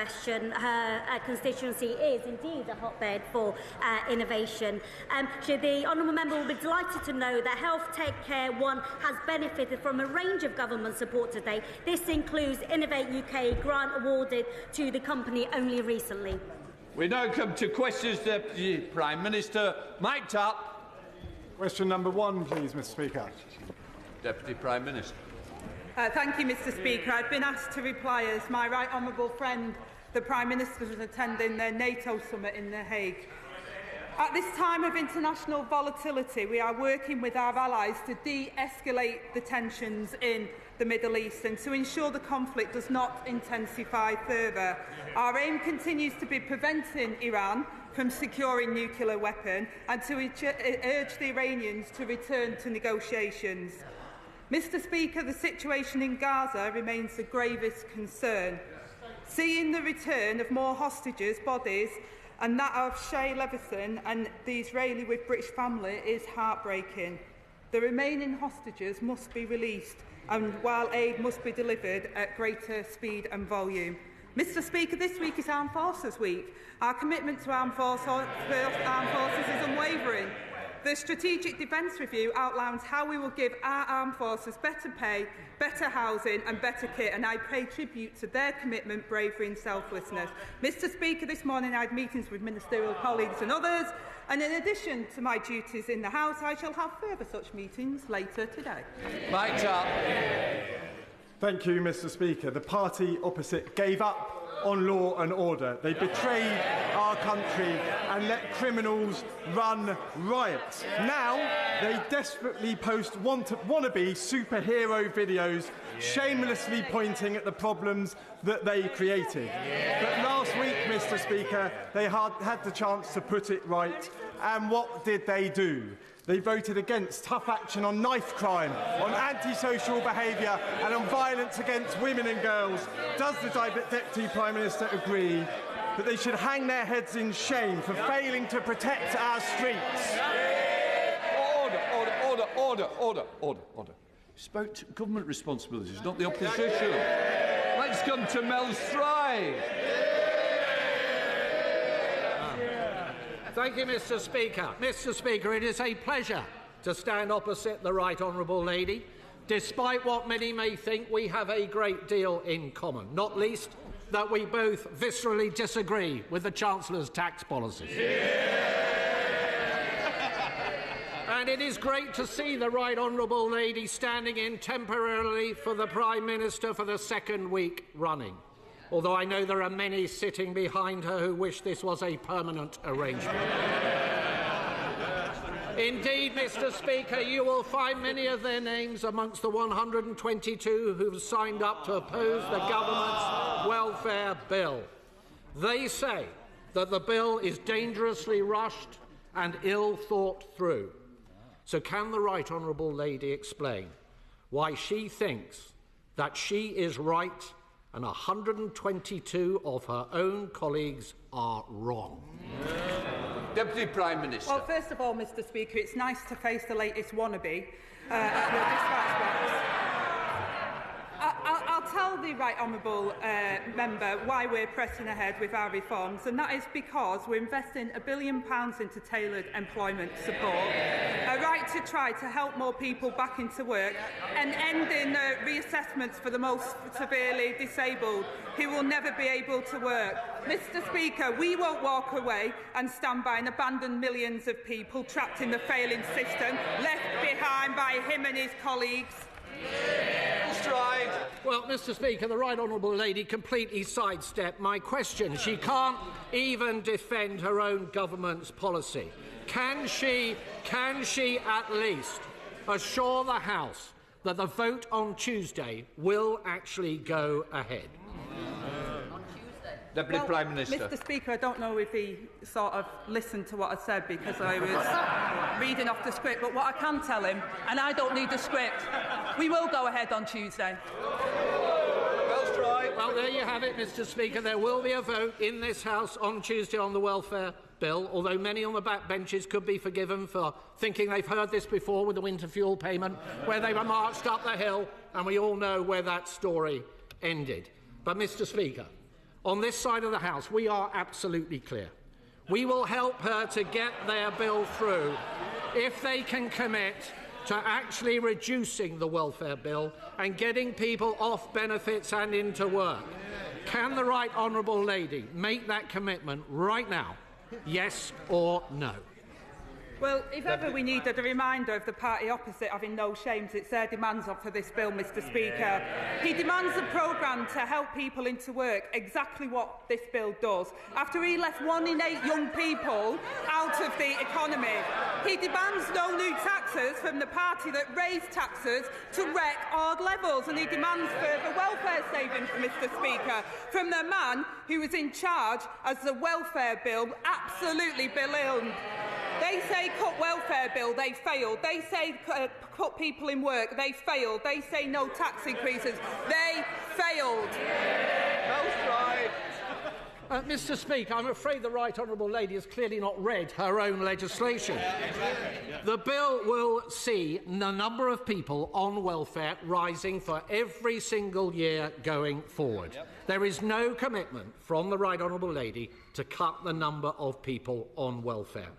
question. Her constituency is indeed a hotbed for innovation. The honourable member will be delighted to know that Health Take Care One has benefited from a range of government support today. This includes Innovate UK grant awarded to the company only recently. We now come to questions, Deputy Prime Minister. Mic'd up. Question number 1, please, Mr. Speaker. Deputy Prime Minister. Thank you, Mr. Speaker. I've been asked to reply as my right honourable friend, the Prime Minister, is attending the NATO summit in The Hague. At this time of international volatility, we are working with our allies to de-escalate the tensions in the Middle East and to ensure the conflict does not intensify further. Our aim continues to be preventing Iran from securing nuclear weapons and to urge the Iranians to return to negotiations. Mr. Speaker, the situation in Gaza remains the gravest concern. Seeing the return of more hostages' bodies and that of Shay Leveson and the Israeli with British family is heartbreaking. The remaining hostages must be released, and while aid must be delivered at greater speed and volume. Mr. Speaker, this week is Armed Forces Week. Our commitment to armed forces is unwavering. The Strategic Defence Review outlines how we will give our armed forces better pay, better housing and better kit, and I pay tribute to their commitment, bravery and selflessness. Mr. Speaker, this morning I had meetings with ministerial colleagues and others, and in addition to my duties in the House, I shall have further such meetings later today. Mic'd up. Thank you, Mr. Speaker. The party opposite gave up on law and order. They betrayed our country and let criminals run riot. Now they desperately post wannabe superhero videos, shamelessly pointing at the problems that they created. But last week, Mr. Speaker, they had the chance to put it right. And what did they do? They voted against tough action on knife crime, on antisocial behaviour and on violence against women and girls. Does the Deputy Prime Minister agree that they should hang their heads in shame for failing to protect our streets? Order. Spoke to government responsibilities, not the opposition. Let's come to Mel Stride. Thank you, Mr. Speaker. Mr. Speaker, it is a pleasure to stand opposite the Right Honourable Lady. Despite what many may think, we have a great deal in common, not least that we both viscerally disagree with the Chancellor's tax policies. And it is great to see the Right Honourable Lady standing in temporarily for the Prime Minister for the second week running. Although I know there are many sitting behind her who wish this was a permanent arrangement. Indeed, Mr. Speaker, you will find many of their names amongst the 122 who have signed up to oppose the government's welfare bill. They say that the bill is dangerously rushed and ill thought through. So can the Right Honourable Lady explain why she thinks that she is right and 122 of her own colleagues are wrong? Deputy Prime Minister. Well, first of all, Mr. Speaker, it's nice to face the latest wannabe at your dispatch box. I'll tell the Right Honourable member why we're pressing ahead with our reforms, and that is because we're investing £1 billion into tailored employment support, a right to try to help more people back into work, and ending reassessments for the most severely disabled who will never be able to work. Mr. Speaker, we won't walk away and stand by and abandon millions of people trapped in the failing system, left behind by him and his colleagues. Stride. Well, Mr. Speaker, the Right Honourable Lady completely sidestepped my question. She can't even defend her own government's policy. Can she at least assure the House that the vote on Tuesday will actually go ahead? Deputy Prime Minister. Mr. Speaker, I don't know if he sort of listened to what I said because I was reading off the script, but what I can tell him, and I don't need the script, we will go ahead on Tuesday. Well, there you have it, Mr. Speaker. There will be a vote in this House on Tuesday on the welfare bill, although many on the backbenches could be forgiven for thinking they've heard this before with the winter fuel payment, where they were marched up the hill, and we all know where that story ended. But, Mr. Speaker, on this side of the House, we are absolutely clear. We will help her to get their bill through if they can commit to actually reducing the welfare bill and getting people off benefits and into work. Can the right honourable lady make that commitment right now? Yes or no? Well, if ever we needed a reminder of the party opposite having no shames, it's their demands for this bill, Mr Speaker. He demands a programme to help people into work, exactly what this bill does. After he left 1 in 8 young people out of the economy, he demands no new taxes from the party that raised taxes to record levels, and he demands further welfare savings, Mr Speaker, from the man who was in charge as the welfare bill absolutely ballooned. They say cut welfare bill, they failed. They say cut people in work, they failed. They say no tax increases, they failed. That's right. Mr Speaker, I'm afraid the right honourable lady has clearly not read her own legislation. The bill will see the number of people on welfare rising for every single year going forward. There is no commitment from the right honourable lady to cut the number of people on welfare.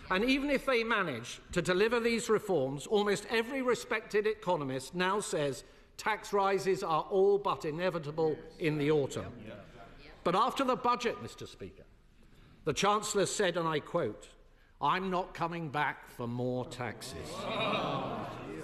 And even if they manage to deliver these reforms, almost every respected economist now says tax rises are all but inevitable in the autumn. But after the budget, Mr Speaker, the Chancellor said, and I quote, "I'm not coming back for more taxes."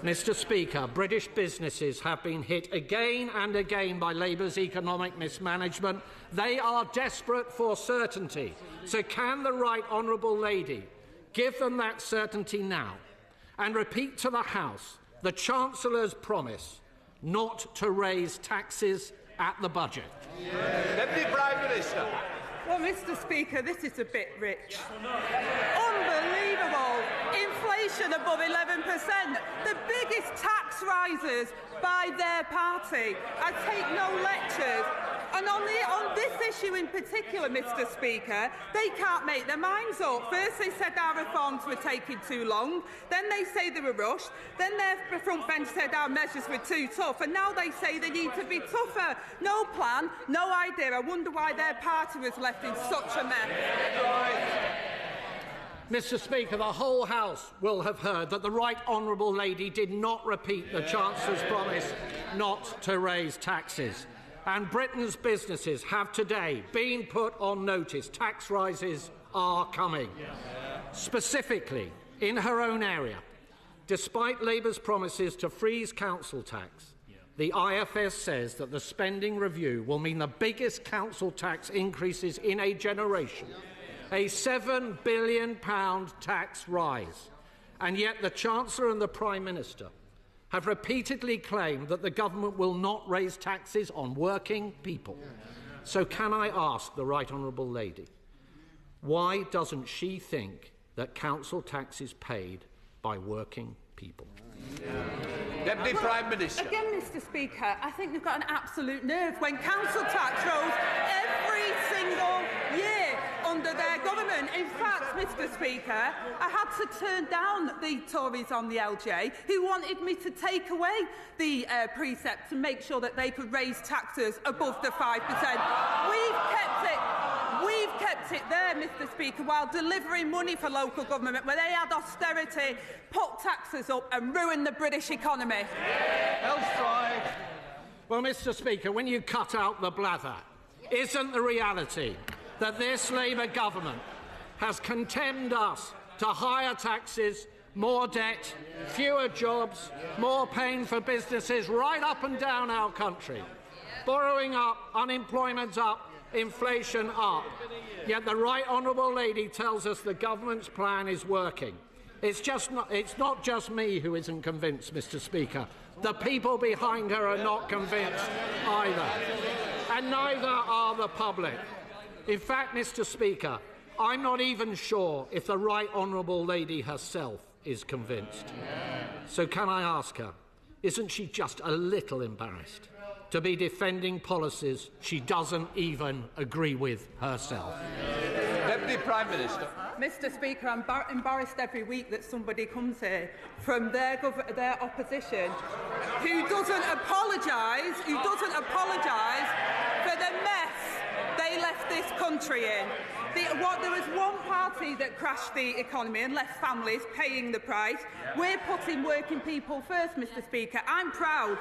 Mr Speaker, British businesses have been hit again and again by Labour's economic mismanagement. They are desperate for certainty. So can the right honourable lady give them that certainty now and repeat to the House the Chancellor's promise not to raise taxes at the budget? Deputy Prime Minister. Well, Mr Speaker, this is a bit rich. Unbelievable. Inflation above 11%. The biggest tax rises by their party. I take no lectures. And on this issue in particular, Mr Speaker, they can't make their minds up. First they said our reforms were taking too long, then they say they were rushed, then their front bench said our measures were too tough, and now they say they need to be tougher. No plan, no idea. I wonder why their party was left in such a mess. Mr Speaker, the whole House will have heard that the right honourable lady did not repeat the Chancellor's promise not to raise taxes. And Britain's businesses have today been put on notice. Tax rises are coming. Specifically, in her own area, despite Labour's promises to freeze council tax, the IFS says that the spending review will mean the biggest council tax increases in a generation, a £7 billion tax rise. And yet the Chancellor and the Prime Minister have repeatedly claimed that the government will not raise taxes on working people. So can I ask the right honourable lady, why doesn't she think that council tax is paid by working people? Deputy Prime Minister. Again, Mr Speaker, I think they've got an absolute nerve when council tax rose every single year under their government. In fact, Mr Speaker, I had to turn down the Tories on the LJ who wanted me to take away the precept to make sure that they could raise taxes above the 5%. We've kept it there, Mr Speaker, while delivering money for local government where they had austerity, put taxes up and ruined the British economy. Well, Mr Speaker, when you cut out the blather, isn't the reality that this Labour government has condemned us to higher taxes, more debt, fewer jobs, more pain for businesses right up and down our country? Borrowing up, unemployment up, inflation up. Yet the right honourable lady tells us the government's plan is working. It's not just me who isn't convinced, Mr Speaker. The people behind her are not convinced either. And neither are the public. In fact, Mr Speaker, I'm not even sure if the right honourable lady herself is convinced. So can I ask her, isn't she just a little embarrassed to be defending policies she doesn't even agree with herself? Deputy Prime Minister. Mr Speaker, I'm embarrassed every week that somebody comes here from their opposition who doesn't apologise for the mess they this country in. There was one party that crashed the economy and left families paying the price. We're putting working people first, Mr Speaker. I'm proud.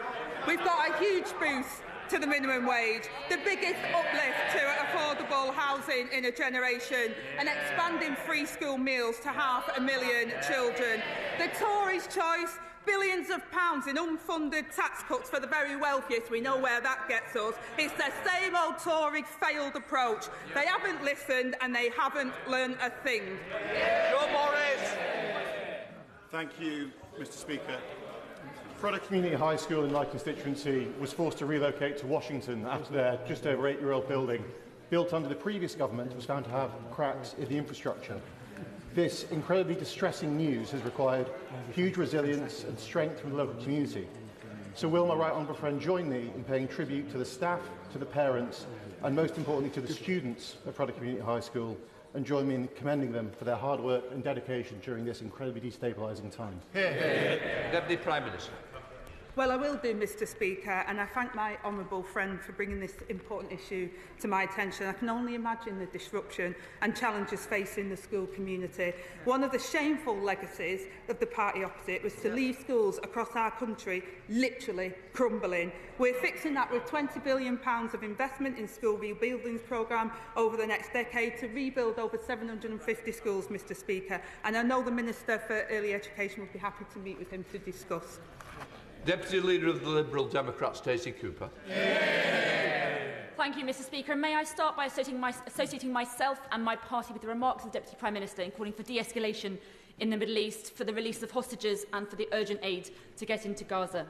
We've got a huge boost to the minimum wage, the biggest uplift to affordable housing in a generation, and expanding free school meals to 500,000 children. The Tories' choice, billions of pounds in unfunded tax cuts for the very wealthiest. We know where that gets us. It's the same old Tory failed approach. They haven't listened and they haven't learned a thing. Joe Morris. Thank you, Mr Speaker. Product Community High School in my constituency was forced to relocate to Washington after their just over 8-year-old building, built under the previous government, was found to have cracks in the infrastructure. This incredibly distressing news has required huge resilience and strength from the local community. So will my right honourable friend join me in paying tribute to the staff, to the parents, and most importantly to the students at Product Community High School, and join me in commending them for their hard work and dedication during this incredibly destabilising time? Deputy Prime Minister. Well, I will do, Mr Speaker, and I thank my honourable friend for bringing this important issue to my attention. I can only imagine the disruption and challenges facing the school community. One of the shameful legacies of the party opposite was to leave schools across our country literally crumbling. We're fixing that with £20 billion of investment in school rebuildings programme over the next decade to rebuild over 750 schools, Mr Speaker, and I know the Minister for Early Education would be happy to meet with him to discuss. Deputy Leader of the Liberal Democrats, Stacey Cooper. Thank you, Mr Speaker. And may I start by associating myself and my party with the remarks of the Deputy Prime Minister in calling for de-escalation in the Middle East, for the release of hostages and for the urgent aid to get into Gaza.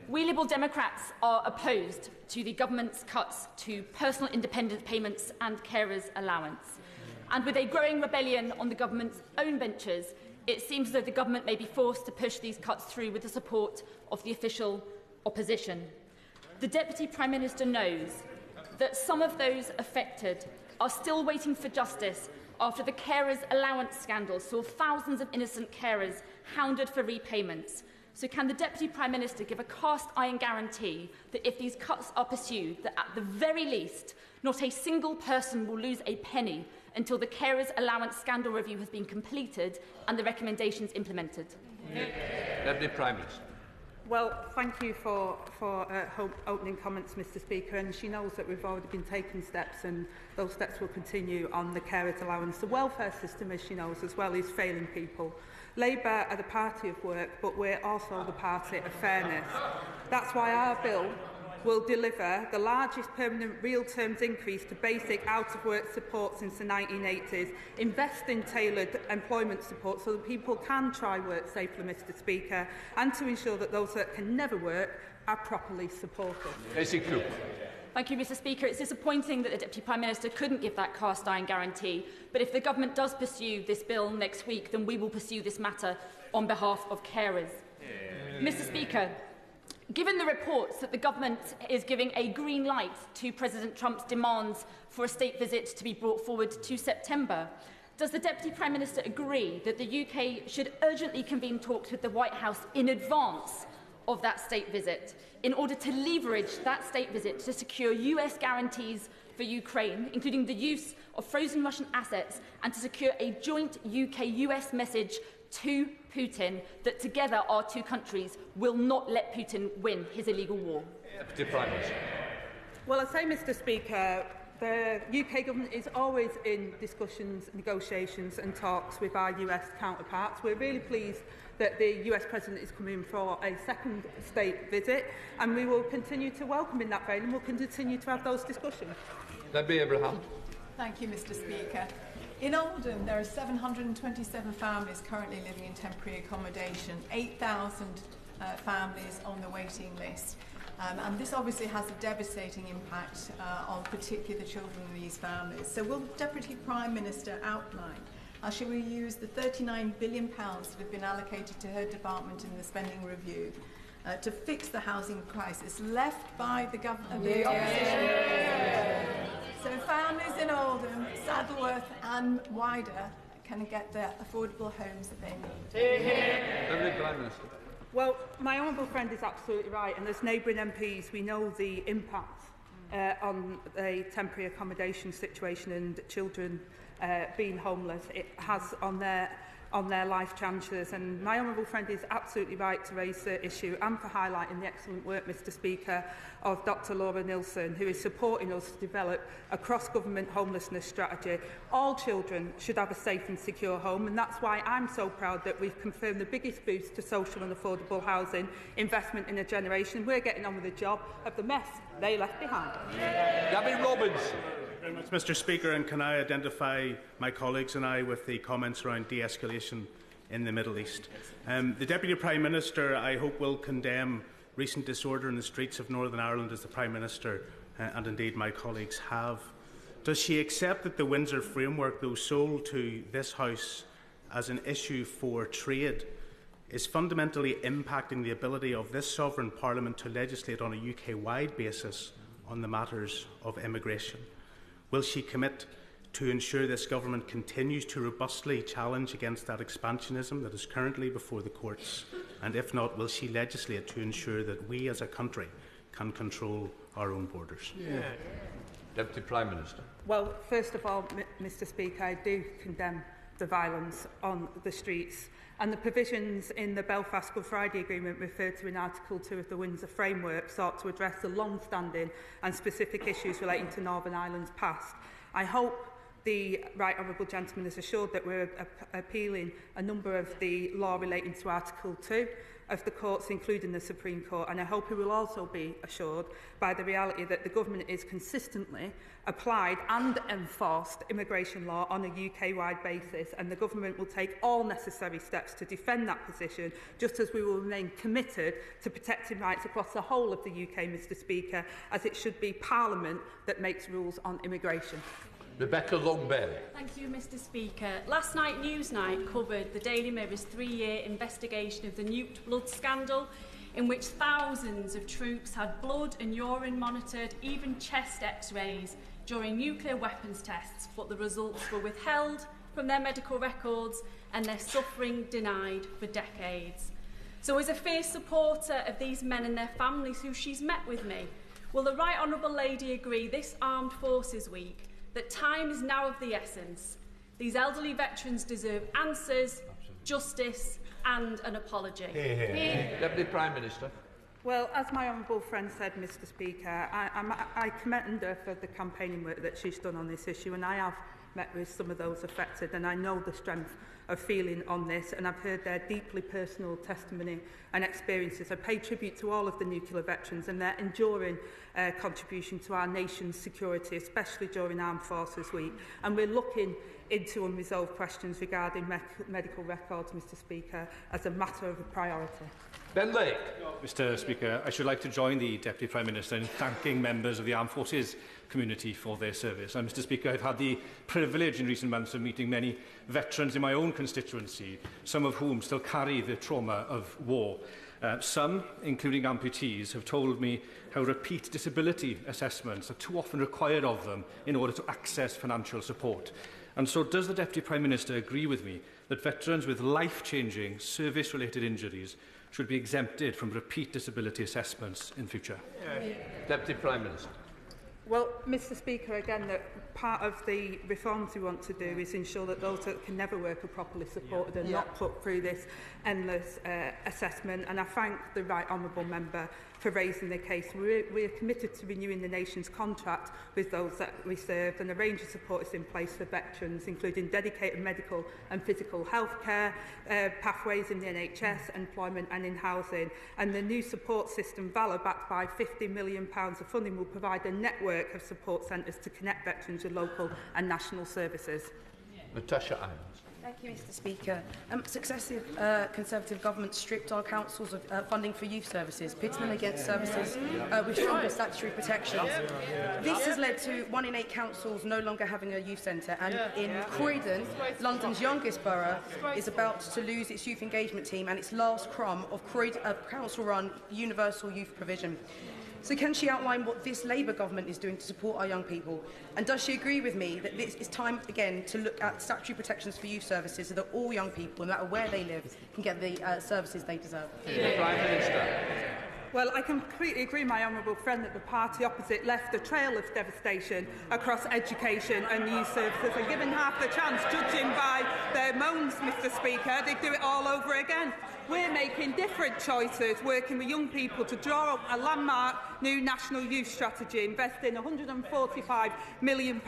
We Liberal Democrats are opposed to the government's cuts to personal independence payments and carers' allowance. And with a growing rebellion on the government's own benches, it seems as though the government may be forced to push these cuts through with the support of the official opposition. The Deputy Prime Minister knows that some of those affected are still waiting for justice after the carers' allowance scandal saw thousands of innocent carers hounded for repayments. So can the Deputy Prime Minister give a cast-iron guarantee that if these cuts are pursued, that at the very least, not a single person will lose a penny until the carers' allowance scandal review has been completed and the recommendations implemented? Deputy Prime Minister. Well, thank you for opening comments, Mr Speaker, and she knows that we've already been taking steps and those steps will continue on the carers' allowance. The welfare system, as she knows as well, is failing people. Labour are the party of work, but we're also the party of fairness. That's why our bill will deliver the largest permanent real terms increase to basic out-of-work support since the 1980s, invest in tailored employment support so that people can try work safely, Mr Speaker, and to ensure that those that can never work are properly supported. Stacey Cooper. Thank you, Mr Speaker. It's disappointing that the Deputy Prime Minister couldn't give that cast-iron guarantee, but if the government does pursue this bill next week, then we will pursue this matter on behalf of carers. Mr Speaker, given the reports that the government is giving a green light to President Trump's demands for a state visit to be brought forward to September, does the Deputy Prime Minister agree that the UK should urgently convene talks with the White House in advance of that state visit in order to leverage that state visit to secure US guarantees for Ukraine, including the use of frozen Russian assets, and to secure a joint UK-US message to Putin that together our two countries will not let Putin win his illegal war? Deputy Prime Minister. Well, I say, Mr Speaker, the UK government is always in discussions, negotiations and talks with our US counterparts. We're really pleased that the US President is coming for a second state visit, and we will continue to welcome in that vein and we'll continue to have those discussions. Deputy Abraham. Thank you, Mr Speaker. In Oldham, there are 727 families currently living in temporary accommodation, 8,000 families on the waiting list. And this obviously has a devastating impact on particularly the children in these families. So will the Deputy Prime Minister outline how she will use the £39 billion that have been allocated to her department in the spending review to fix the housing crisis left by the opposition? So families in Oldham, Saddleworth and wider can get the affordable homes that they need. Deputy Prime Minister. Well, my honourable friend is absolutely right, and as neighbouring MPs we know the impact on the temporary accommodation situation and children being homeless. It has on their life chances, and my honourable friend is absolutely right to raise the issue and for highlighting the excellent work, Mr Speaker, of Dr Laura Nilsson, who is supporting us to develop a cross-government homelessness strategy. All children should have a safe and secure home, and that's why I'm so proud that we've confirmed the biggest boost to social and affordable housing investment in a generation. We're getting on with the job of the mess they left behind. Gavin Roberts. Very much, Mr Speaker, and can I identify my colleagues and I with the comments around de-escalation in the Middle East. The Deputy Prime Minister, I hope, will condemn recent disorder in the streets of Northern Ireland, as the Prime Minister and indeed my colleagues have. Does she accept that the Windsor Framework, though sold to this House as an issue for trade, is fundamentally impacting the ability of this sovereign Parliament to legislate on a UK-wide basis on the matters of immigration? Will she commit to ensure this government continues to robustly challenge against that expansionism that is currently before the courts? And if not, will she legislate to ensure that we as a country can control our own borders? Deputy Prime Minister. Well, first of all, Mr Speaker, I do condemn the violence on the streets, and the provisions in the Belfast Good Friday Agreement referred to in Article 2 of the Windsor Framework sought to address the long-standing and specific issues relating to Northern Ireland's past. I hope the Right Honourable Gentleman is assured that we're appealing a number of the law relating to Article 2 of the courts, including the Supreme Court, and I hope he will also be assured by the reality that the government is consistently applied and enforced immigration law on a UK-wide basis, and the government will take all necessary steps to defend that position, just as we will remain committed to protecting rights across the whole of the UK, Mr Speaker, as it should be Parliament that makes rules on immigration. Rebecca Longberry. Thank you, Mr Speaker. Last night, Newsnight covered the Daily Mirror's 3-year investigation of the Newt blood scandal, in which thousands of troops had blood and urine monitored, even chest x-rays, during nuclear weapons tests, but the results were withheld from their medical records and their suffering denied for decades. So as a fierce supporter of these men and their families who she's met with me, will the Right Honourable Lady agree this Armed Forces Week that time is now of the essence? These elderly veterans deserve answers, justice and an apology. Deputy Prime Minister. Well, as my honourable friend said, Mr Speaker, I commend her for the campaigning work that she's done on this issue, and I have met with some of those affected, and I know the strength of feeling on this, and I've heard their deeply personal testimony and experiences. I pay tribute to all of the nuclear veterans and their enduring contribution to our nation's security, especially during Armed Forces Week, and we're looking into unresolved questions regarding medical records, Mr Speaker, as a matter of a priority. Ben Lake. Mr Speaker, I should like to join the Deputy Prime Minister in thanking members of the Armed Forces community for their service. And Mr Speaker, I've had the privilege in recent months of meeting many veterans in my own constituency, some of whom still carry the trauma of war. Some, including amputees, have told me how repeat disability assessments are too often required of them in order to access financial support. And so does the Deputy Prime Minister agree with me that veterans with life-changing service-related injuries should be exempted from repeat disability assessments in future? Deputy Prime Minister. Well, Mr Speaker, again, that part of the reforms we want to do is ensure that those that can never work are properly supported and not put through this endless assessment. And I thank the Right Honourable Member for raising the case. We are committed to renewing the nation's contract with those that we serve, and a range of support is in place for veterans, including dedicated medical and physical health care, pathways in the NHS, employment and in housing. And the new support system, VALOR, backed by £50 million of funding, will provide a network of support centres to connect veterans with local and national services. Natasha Irons. Thank you, Mr Speaker. Successive Conservative governments stripped our councils of funding for youth services, pitting them against services with stronger statutory protections. This has led to 1 in 8 councils no longer having a youth centre, and in Croydon, London's youngest borough, is about to lose its youth engagement team and its last crumb of council-run universal youth provision. So can she outline what this Labour government is doing to support our young people? And does she agree with me that this is time again to look at statutory protections for youth services so that all young people, no matter where they live, can get the services they deserve? Prime Minister. Well, I completely agree, my honourable friend, that the party opposite left a trail of devastation across education and youth services, and given half the chance, judging by their moans, Mr Speaker, they'd do it all over again. We're making different choices, working with young people to draw up a landmark new national youth strategy, investing £145 million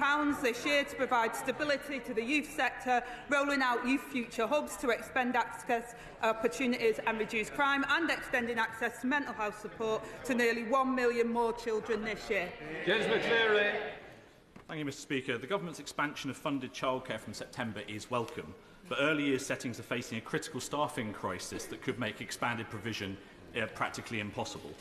this year to provide stability to the youth sector, rolling out youth future hubs to expand access opportunities and reduce crime, and extending access to mental health support to nearly 1 million more children this year. James McCleary. Thank you, Mr Speaker. The Government's expansion of funded childcare from September is welcome, but early years settings are facing a critical staffing crisis that could make expanded provision practically impossible.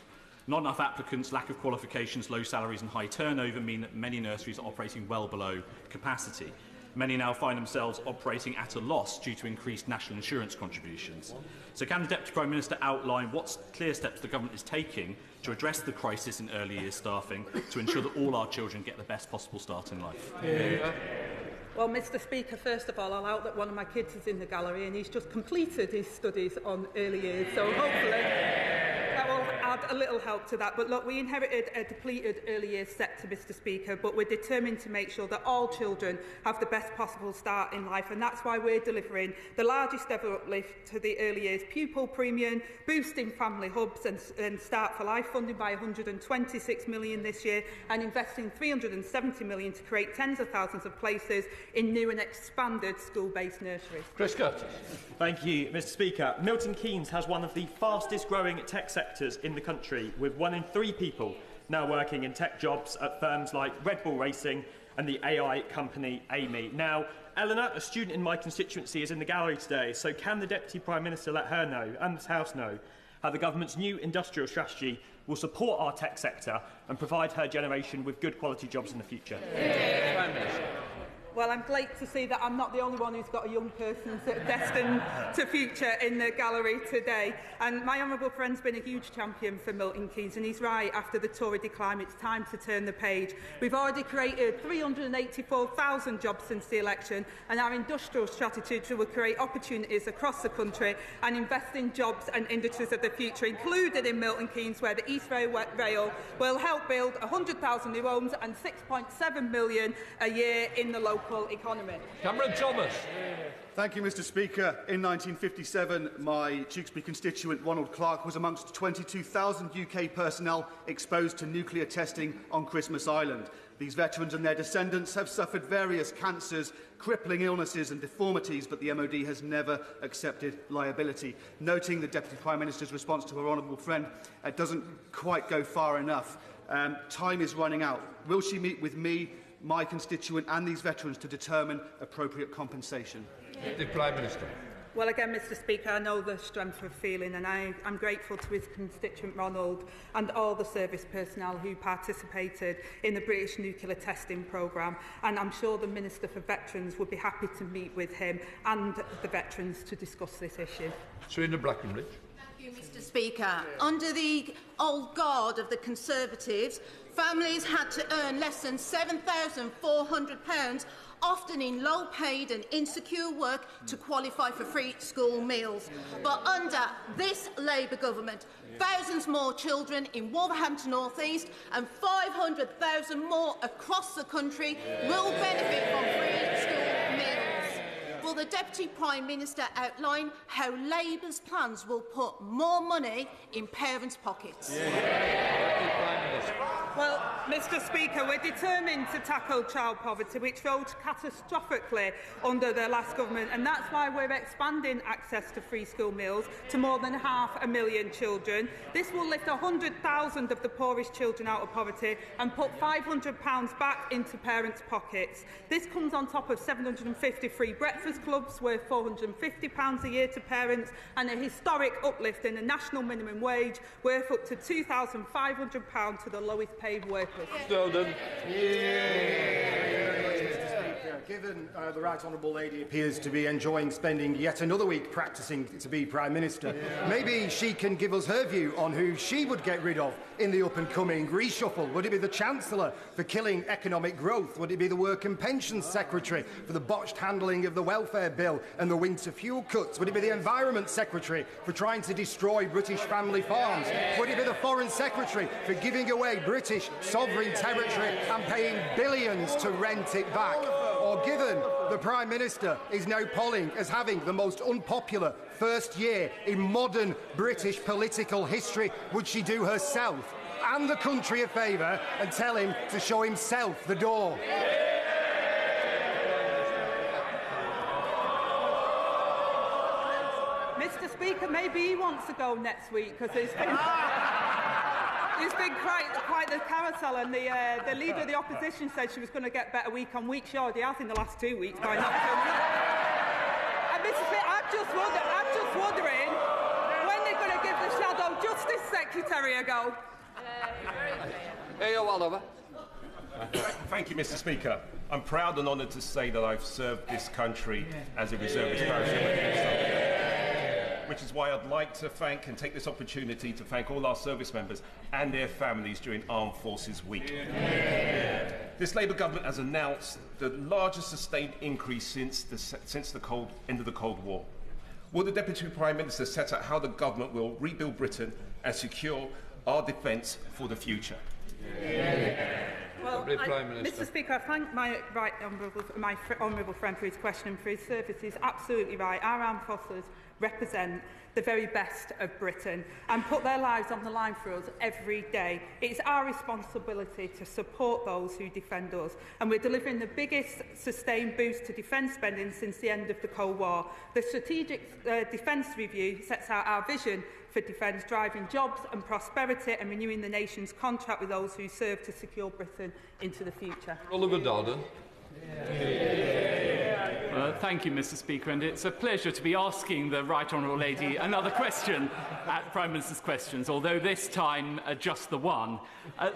Not enough applicants, lack of qualifications, low salaries and high turnover mean that many nurseries are operating well below capacity. Many now find themselves operating at a loss due to increased national insurance contributions. So can the Deputy Prime Minister outline what clear steps the Government is taking to address the crisis in early years staffing to ensure that all our children get the best possible start in life? Well, Mr Speaker, first of all, I'll out that one of my kids is in the gallery and he's just completed his studies on early years, so hopefully that will add a little help to that. But look, we inherited a depleted early years sector, Mr Speaker, but we're determined to make sure that all children have the best possible start in life, and that's why we're delivering the largest ever uplift to the early years pupil premium, boosting family hubs and Start for Life, funded by £126 million this year, and investing £370 million to create tens of thousands of places in new and expanded school-based nurseries. Chris Curtis. Thank you, Mr Speaker. Milton Keynes has one of the fastest growing tech sectors in the country, with 1 in 3 people now working in tech jobs at firms like Red Bull Racing and the AI company Amy. Now, Eleanor, a student in my constituency, is in the gallery today, so can the Deputy Prime Minister let her know, and this House know, how the Government's new industrial strategy will support our tech sector and provide her generation with good quality jobs in the future? Prime Minister. Well, I'm glad to see that I'm not the only one who's got a young person destined to future in the gallery today. And my honourable friend's been a huge champion for Milton Keynes, and he's right. After the Tory decline, it's time to turn the page. We've already created 384,000 jobs since the election, and our industrial strategy will create opportunities across the country and invest in jobs and industries of the future, included in Milton Keynes, where the East Rail will help build 100,000 new homes and £6.7 million a year in the local economy. Cameron Thomas. Thank you, Mr Speaker. In 1957, my Tewkesbury constituent Ronald Clark was amongst 22,000 UK personnel exposed to nuclear testing on Christmas Island. These veterans and their descendants have suffered various cancers, crippling illnesses and deformities, but the MOD has never accepted liability. Noting the Deputy Prime Minister's response to her honourable friend, it doesn't quite go far enough. Time is running out. Will she meet with me, my constituent and these veterans to determine appropriate compensation? The Prime Minister. Well, again, Mr Speaker, I know the strength of feeling, and I'm grateful to his constituent Ronald and all the service personnel who participated in the British nuclear testing programme, and I'm sure the Minister for Veterans would be happy to meet with him and the veterans to discuss this issue. Serena Brackenridge. Thank you, Mr Speaker. Under the old guard of the Conservatives, families had to earn less than £7,400, often in low-paid and insecure work, to qualify for free school meals. But under this Labour government, thousands more children in Wolverhampton North East and 500,000 more across the country will benefit from free school meals. Will the Deputy Prime Minister outline how Labour's plans will put more money in parents' pockets? Well, Mr Speaker, we're determined to tackle child poverty, which rose catastrophically under the last government, and that's why we're expanding access to free school meals to more than 500,000 children. This will lift 100,000 of the poorest children out of poverty and put £500 back into parents' pockets. This comes on top of 750 free breakfast clubs worth £450 a year to parents, and a historic uplift in the national minimum wage worth up to £2,500 to the lowest paid workers. Snowden. given the Right Honourable Lady appears to be enjoying spending yet another week practising to be Prime Minister, maybe she can give us her view on who she would get rid of in the up-and-coming reshuffle. Would it be the Chancellor for killing economic growth? Would it be the Work and Pensions Secretary for the botched handling of the welfare bill and the winter fuel cuts? Would it be the Environment Secretary for trying to destroy British family farms? Would it be the Foreign Secretary for giving away British sovereign territory and paying billions to rent it back? Or given the Prime Minister is now polling as having the most unpopular first year in modern British political history, would she do herself and the country a favour and tell him to show himself the door? Mr. Speaker, maybe he wants to go next week because it's been quite the carousel, and the Leader of the Opposition said she was going to get better week on week. She already has in the last 2 weeks by not turning up. And Mr. Speaker, I'm just wondering when they're going to give the Shadow Justice Secretary a go. Oliver. Thank you, Mr. Speaker. I'm proud and honoured to say that I've served this country as a reservist parachute, which is why I'd like to thank and take this opportunity to thank all our service members and their families during Armed Forces Week. This Labour government has announced the largest sustained increase since the end of the Cold War. Will the Deputy Prime Minister set out how the government will rebuild Britain and secure our defence for the future? Well, Mr. Speaker, I thank my honourable friend for his question and for his service. He's absolutely right. Our armed forces represent the very best of Britain and put their lives on the line for us every day. It's our responsibility to support those who defend us, and we're delivering the biggest sustained boost to defence spending since the end of the Cold War. The Strategic Defence Review sets out our vision for defence, driving jobs and prosperity and renewing the nation's contract with those who serve to secure Britain into the future. Oliver Dowden. Thank you, Mr. Speaker, and it's a pleasure to be asking the Right Honourable Lady another question at Prime Minister's Questions, although this time just the one.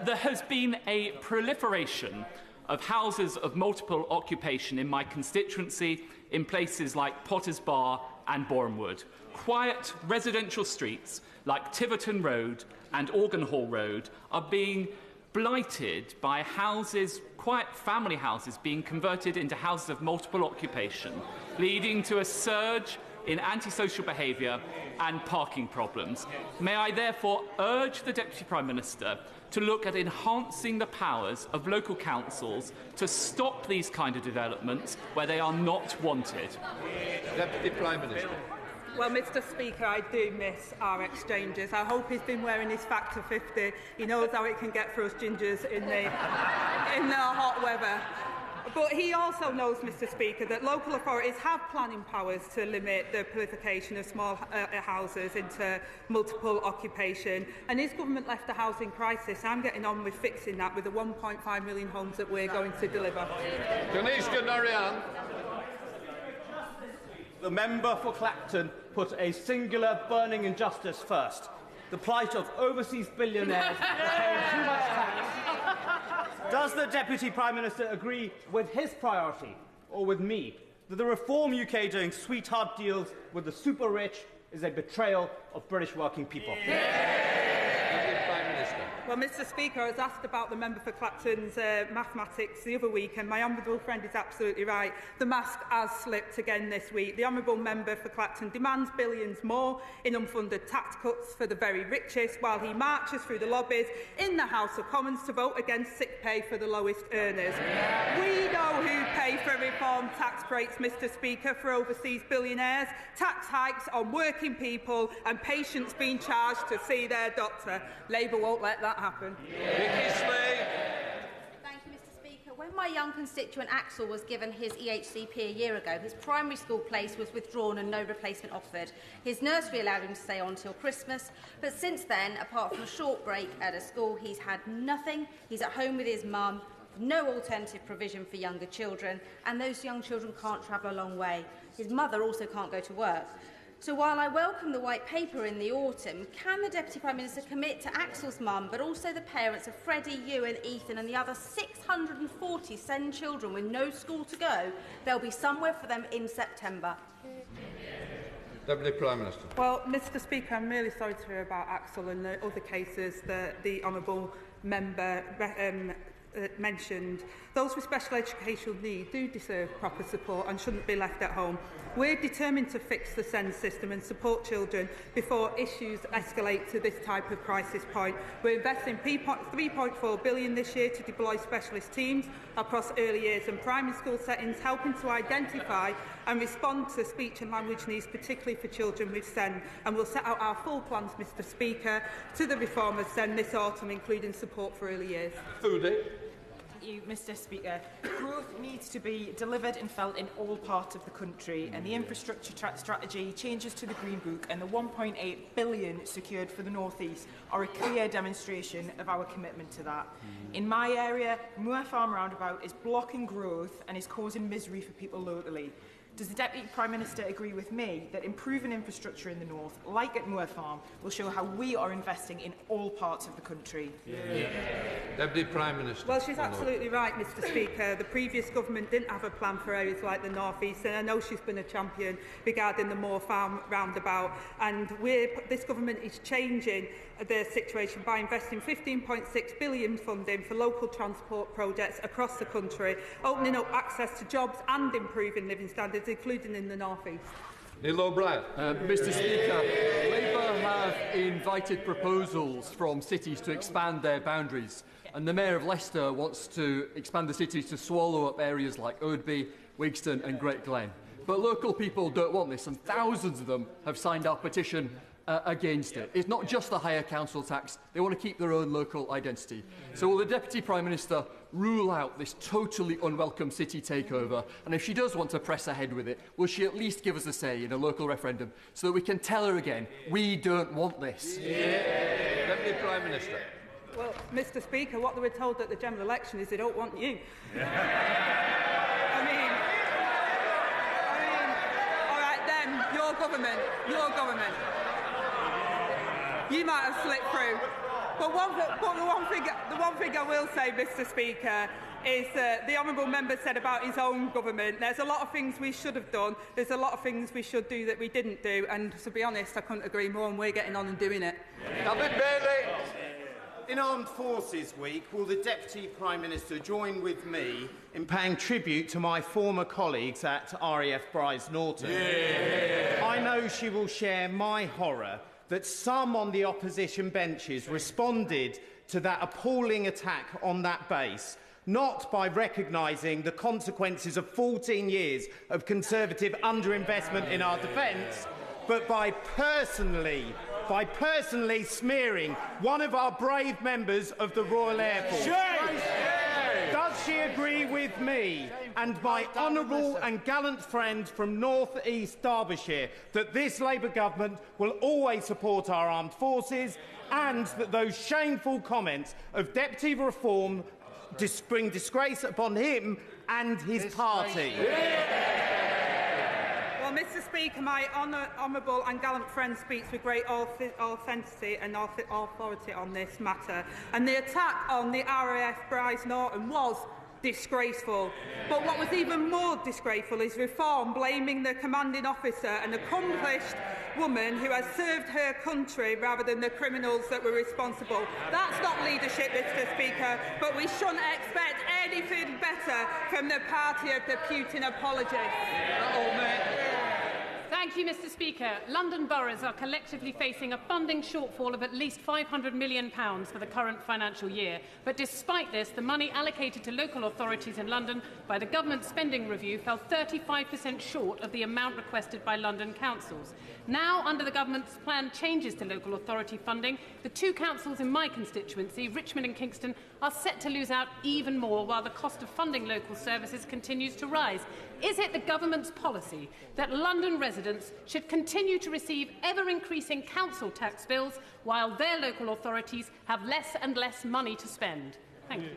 There has been a proliferation of houses of multiple occupation in my constituency in places like Potters Bar and Bournemouth. Quiet residential streets like Tiverton Road and Organ Hall Road are being blighted by houses, quiet family houses, being converted into houses of multiple occupation, leading to a surge in antisocial behaviour and parking problems. May I therefore urge the Deputy Prime Minister to look at enhancing the powers of local councils to stop these kind of developments where they are not wanted. Deputy Prime Minister. Well, Mr. Speaker, I do miss our exchanges. I hope he's been wearing his Factor 50. He knows how it can get for us gingers in the hot weather. But he also knows, Mr. Speaker, that local authorities have planning powers to limit the proliferation of small houses into multiple occupation. And his government left a housing crisis. I'm getting on with fixing that with the 1.5 million homes that we're going to deliver. The member for Clacton put a singular burning injustice first: the plight of overseas billionaires paying too much tax. Does the Deputy Prime Minister agree with his priority, or with me, that the Reform UK doing sweetheart deals with the super rich is a betrayal of British working people? Well, Mr. Speaker, I was asked about the member for Clacton's mathematics the other week, and my honourable friend is absolutely right. The mask has slipped again this week. The honourable member for Clacton demands billions more in unfunded tax cuts for the very richest, while he marches through the lobbies in the House of Commons to vote against sick pay for the lowest earners. We know who pay for reform tax breaks, Mr. Speaker, for overseas billionaires, tax hikes on working people and patients being charged to see their doctor. Labour won't let that happen. Thank you, Mr. Speaker. When my young constituent Axel was given his EHCP a year ago, his primary school place was withdrawn and no replacement offered. His nursery allowed him to stay on till Christmas, but since then, apart from a short break at a school, he's had nothing. He's at home with his mum, no alternative provision for younger children, and those young children can't travel a long way. His mother also can't go to work. So while I welcome the white paper in the autumn, can the Deputy Prime Minister commit to Axel's mum, but also the parents of Freddie, Ewan, Ethan and the other 640 SEND children with no school to go, there'll be somewhere for them in September? Deputy Prime Minister. Well, Mr Speaker, I'm really sorry to hear about Axel and the other cases that the honourable member mentioned. Those with special educational needs do deserve proper support and shouldn't be left at home. We're determined to fix the SEND system and support children before issues escalate to this type of crisis point. We're investing £3.4 billion this year to deploy specialist teams across early years and primary school settings, helping to identify and respond to speech and language needs, particularly for children with SEND. And we'll set out our full plans, Mr Speaker, to the reform of SEND this autumn, including support for early years. Foodie. You, Mr Speaker. Growth needs to be delivered and felt in all parts of the country, and the infrastructure strategy, changes to the Green Book and the £1.8 billion secured for the North East are a clear demonstration of our commitment to that. In my area, Moor Farm Roundabout is blocking growth and is causing misery for people locally. Does the Deputy Prime Minister agree with me that improving infrastructure in the north, like at Moor Farm, will show how we are investing in all parts of the country? Yeah. Deputy Prime Minister. Well, she's absolutely right, Mr Speaker. The previous government didn't have a plan for areas like the North East, and I know she's been a champion regarding the Moor Farm roundabout. And this government is changing the situation by investing £15.6 billion funding for local transport projects across the country, opening up access to jobs and improving living standards, including in the North East. Neil O'Brien. Mr Speaker, Labour have invited proposals from cities to expand their boundaries, and the Mayor of Leicester wants to expand the cities to swallow up areas like Oadby, Wigston and Great Glen. But local people don't want this, and thousands of them have signed our petition against it. It's not just the higher council tax, they want to keep their own local identity. So will the Deputy Prime Minister rule out this totally unwelcome city takeover? And if she does want to press ahead with it, will she at least give us a say in a local referendum so that we can tell her again, we don't want this? Yeah. Deputy Prime Minister. Well, Mr Speaker, what they were told at the general election is they don't want you. I mean, all right then, your government. You might have slipped through. But the one thing I will say, Mr Speaker, is that the honourable member said about his own government. There's a lot of things we should have done. There's a lot of things we should do that we didn't do. And to be honest, I couldn't agree more, and we're getting on and doing it. In Armed Forces Week, will the Deputy Prime Minister join with me in paying tribute to my former colleagues at RAF Bryce Norton? Yeah. I know she will share my horror that some on the opposition benches responded to that appalling attack on that base, not by recognising the consequences of 14 years of Conservative underinvestment in our defence, but by personally smearing one of our brave members of the Royal Air Force. Shame! Does she agree with me and my honourable and gallant friend from North East Derbyshire that this Labour government will always support our armed forces, and that those shameful comments of deputy reform bring disgrace upon him and his party? Well, Mr Speaker, my honourable and gallant friend speaks with great authenticity and authority on this matter. And the attack on the RAF Bryce Norton was disgraceful. But what was even more disgraceful is reform blaming the commanding officer, an accomplished woman who has served her country, rather than the criminals that were responsible. That's not leadership, Mr Speaker, but we shouldn't expect anything better from the party of the Putin apologists. Thank you, Mr Speaker. London boroughs are collectively facing a funding shortfall of at least £500 million for the current financial year. But despite this, the money allocated to local authorities in London by the government spending review fell 35% short of the amount requested by London councils. Now, under the government's planned changes to local authority funding, the two councils in my constituency, Richmond and Kingston, are set to lose out even more while the cost of funding local services continues to rise. Is it the government's policy that London residents should continue to receive ever-increasing council tax bills while their local authorities have less and less money to spend? Thank you.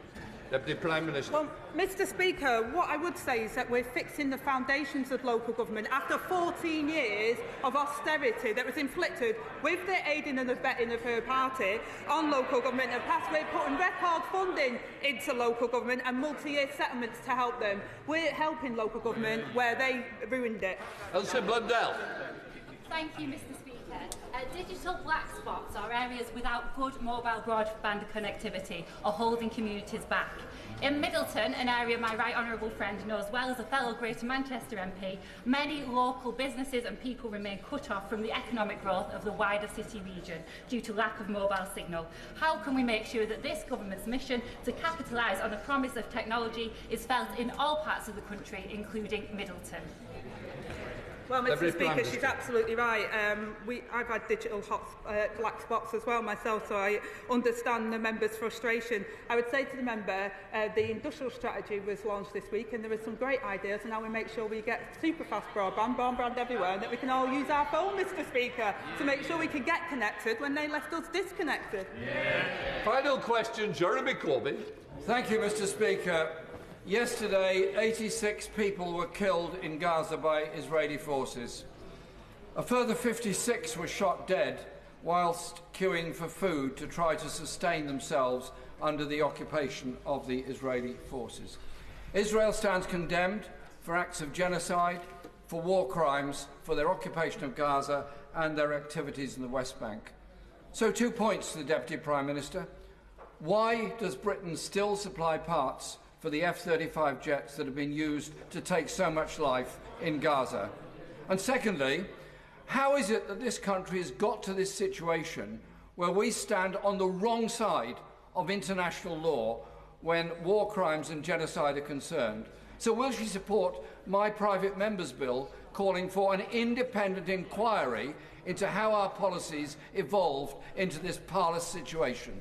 Deputy Prime Minister. Well, Mr Speaker, what I would say is that we're fixing the foundations of local government after 14 years of austerity that was inflicted with the aiding and abetting of her party on local government. In the past, we're putting record funding into local government and multi-year settlements to help them. We're helping local government where they ruined it. Elsa Blundell. Thank you, Mr Speaker. Digital black spots are areas without good mobile broadband connectivity or holding communities back. In Middleton, an area my right honourable friend knows well as a fellow Greater Manchester MP, many local businesses and people remain cut off from the economic growth of the wider city region due to lack of mobile signal. How can we make sure that this government's mission to capitalise on the promise of technology is felt in all parts of the country, including Middleton? Well, Mr Speaker, she's absolutely right. I've had digital black spots as well myself, so I understand the member's frustration. I would say to the member, the industrial strategy was launched this week and there were some great ideas, and now we make sure we get super fast broadband everywhere, and that we can all use our phone, Mr Speaker, to make sure we can get connected when they left us disconnected. Final question, Jeremy Corbyn. Thank you, Mr Speaker. Yesterday, 86 people were killed in Gaza by Israeli forces. A further 56 were shot dead whilst queuing for food to try to sustain themselves under the occupation of the Israeli forces. Israel stands condemned for acts of genocide, for war crimes, for their occupation of Gaza and their activities in the West Bank. So 2 points to the Deputy Prime Minister. Why does Britain still supply parts for the F-35 jets that have been used to take so much life in Gaza? And secondly, how is it that this country has got to this situation where we stand on the wrong side of international law when war crimes and genocide are concerned? So will she support my private member's bill calling for an independent inquiry into how our policies evolved into this parlous situation?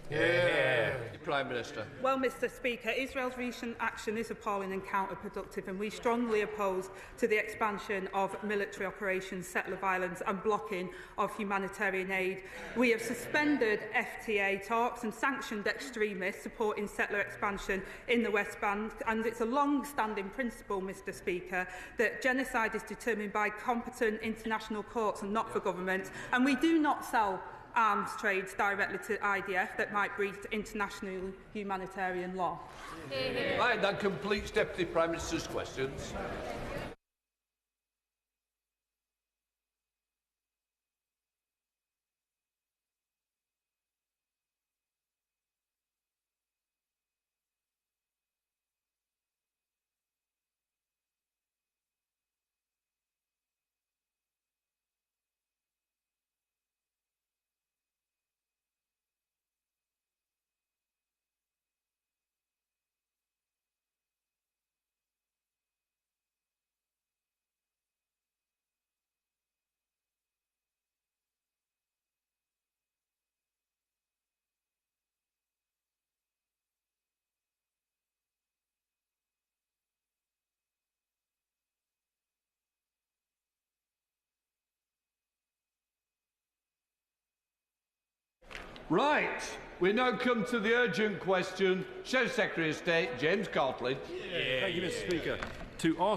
Prime Minister. Well, Mr Speaker, Israel's recent action is appalling and counterproductive, and we strongly oppose to the expansion of military operations, settler violence and blocking of humanitarian aid. We have suspended FTA talks and sanctioned extremists supporting settler expansion in the West Bank, and it's a long-standing principle, Mr Speaker, that genocide is determined by competent international courts and not for government, and we do not sell arms trades directly to IDF that might breach international humanitarian law. Right, that completes Deputy Prime Minister's questions. Right, we now come to the urgent question. Shadow Secretary of State, James Cartledge. Thank you, Mr Speaker. To ask